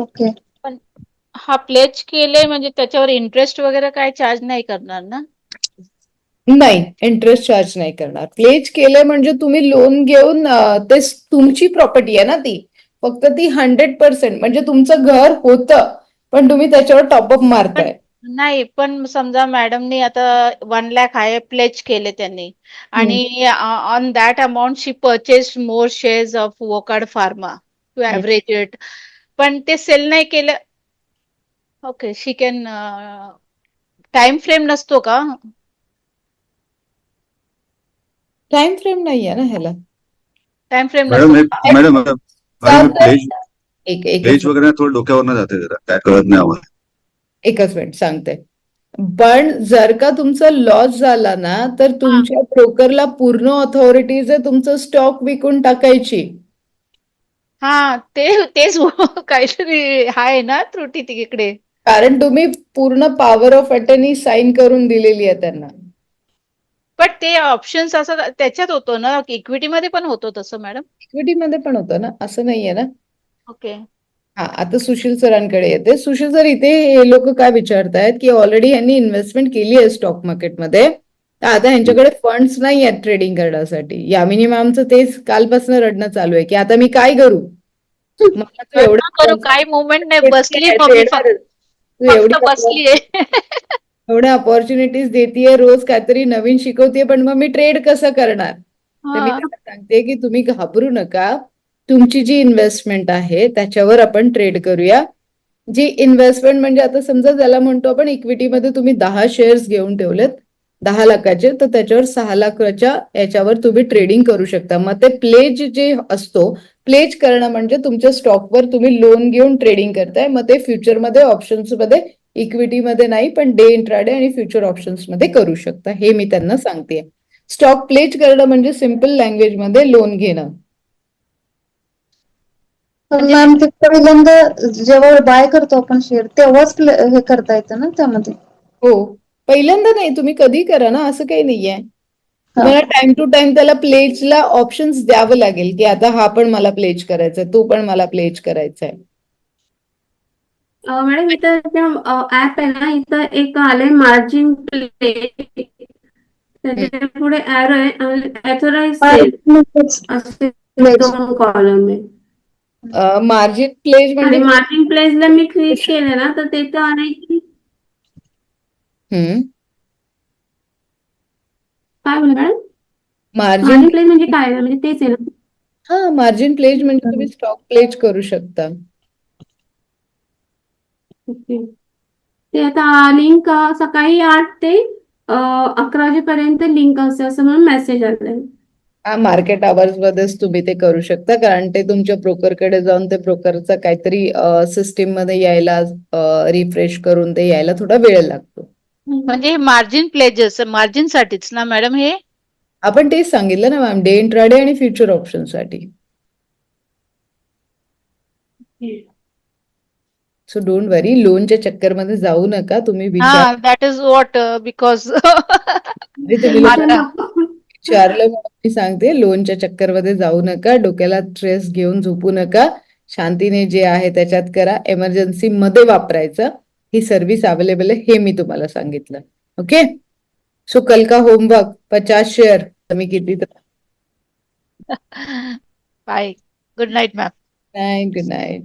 Okay. पण हा pledge केले म्हणजे त्याच्यावर इंटरेस्ट वगैरे काय चार्ज नाही करणार ना? नाही, इंटरेस्ट चार्ज नाही करणार. प्लेज केलंय म्हणजे तुम्ही लोन घेऊन ते तुमची प्रॉपर्टी आहे ना ती. फक्त ती 100% म्हणजे तुमचं घर होतं, पण तुम्ही त्याच्यावर टॉपअप पण मारताय. नाही, पण समजा मॅडमनी आता 1 लाख आहे प्लेज केले त्यांनी हम्म. आणि on that amount she purchase more shares of Wockhardt pharma to average it. पण ते सेल नाही केलं. Okay, she can time frame नसतो का? टाइम फ्रेम नाहीये ना ह्याला. टाइम फ्रेम मॅडम नसतो. मॅडम मॅडम प्लेज एकच प्लेज वगैरे थोडं डोक्यावर जाते जरा काय कळत नाही आम्हाला. एकच मिनिट सांगते. पण जर का तुमचा लॉस झाला ना, तर हा तुमच्या ब्रोकरला पूर्ण ऑथॉरिटीज आहे तुमचं स्टॉक विकून टाकायची. हा, तेच काहीतरी आहे ना त्रुटी तिकडे. कारण तुम्ही पूर्ण पॉवर ऑफ अटर्नी साइन करून दिलेली आहे त्यांना. पण ते ऑप्शन्स असं त्याच्यात होतो ना, इक्विटीमध्ये पण होतो तसं मॅडम? इक्विटीमध्ये पण होतं ना, असं नाहीये ना. ओके. हा, आता सुशील सरांकडे येते. सुशील सर, इथे हे लोक काय विचारतायत की ऑलरेडी यांनी इन्व्हेस्टमेंट केली आहे स्टॉक मार्केटमध्ये, तर आता यांच्याकडे फंड्स नाही आहेत ट्रेडिंग करण्यासाठी. यामिनी मॅमचं तेच कालपासून रडणं चालू आहे की आता मी काय करू. मला तू रन करू, एवढं काही मुवमेंट नाही, बसली मम्मी फक्त. ट्रेडर, तू फक्त एवढी बसलीये. एवढ्या अपॉर्च्युनिटीज देतीये, रोज काहीतरी नवीन शिकवते, पण मग मी ट्रेड कसं करणार. तर मी हा. त्यांना सांगते की तुम्ही घाबरू नका. तुमची जी इन्व्हेस्टमेंट आहे त्याच्यावर आपण ट्रेड करूया. जी इन्व्हेस्टमेंट म्हणजे आता समजा ज्याला म्हणतो आपण इक्विटीमध्ये तुम्ही 10 शेअर्स घेऊन ठेवलेत 10 लाखाचे, तर त्याच्यावर 6 लाखाच्या याच्यावर तुम्ही ट्रेडिंग करू शकता. मग ते प्लेज जे असतो, प्लेज करणं म्हणजे तुमच्या स्टॉकवर तुम्ही लोन घेऊन ट्रेडिंग करताय. मग ते फ्युचरमध्ये ऑप्शन्समध्ये, इक्विटीमध्ये नाही, पण डे इंट्राडे आणि फ्युचर ऑप्शन्समध्ये करू शकता. हे मी त्यांना सांगते. स्टॉक प्लेज करणं म्हणजे सिम्पल लँग्वेजमध्ये लोन घेणं. पण म्हणजे मॅम ते पहिल्यांदा जेव्हा बाय करतो आपण शेअर तेव्हाच हे करता येतं ना त्यामध्ये? हो, पहिल्यांदा नाही, तुम्ही कधी करा ना, असं काही नाहीये. हा. तुम्हाला टाइम टू टाइम त्याला प्लेजला ऑप्शन्स द्यावं लागेल की आता हा पण मला प्लेज करायचा, तो पण मला प्लेज करायचा आहे. मॅडम इथं ऍप आहे ना, इथं एक आलंय मार्जिन प्ले, त्याच्या पुढे एरो आहे, ॲथोराइज सेल असे प्लेज. 2 कॉलम आहे. मार्जिन प्लेज आणि म्हणजे मार्जिन प्लेसला मी क्लिक केलं ना, तर तिथं आलंय की हम्म, काय बोला मॅडम? मार्जिन मार्जिन प्लेस म्हणजे काय? म्हणजे तेच आहे ना? हा, मार्जिन प्लेज म्हणजे तुम्ही स्टॉक प्लेज करू शकता. ओके. ते आता लिंक सकाळी 8 ते 11 वाजेपर्यंत लिंक असते असं म्हणून मेसेज आलाय. हा, मार्केट आवर्स मध्येच तुम्ही ते करू शकता, कारण ते तुमच्या ब्रोकरकडे जाऊन ते ब्रोकरचा काहीतरी सिस्टीम मध्ये यायला, रिफ्रेश करून ते यायला थोडा वेळ लागतो. म्हणजे हे मार्जिन प्लेजेस मार्जिन साठीच ना मॅडम हे? आपण तेच सांगितलं ना मॅम, डे इंट्राडे आणि फ्युचर ऑप्शन साठी. सो डोंट वरी, लोनच्या चक्करमध्ये जाऊ नका तुम्ही. हा, दॅट इज व्हॉट बिकॉज तुम्ही लोक आता विचारलं म्हणून मी सांगते, लोनच्या चक्करमध्ये जाऊ नका, डोक्याला स्ट्रेस घेऊन झोपू नका. शांतीने जे आहे त्याच्यात करा. एमर्जन्सी मध्ये वापरायचं. ही सर्व्हिस अवेलेबल आहे, हे मी तुम्हाला सांगितलं. ओके. सो कल का होमवर्क 50 शेअर तुम्ही किती तर. Bye. Good night ma'am. Good night.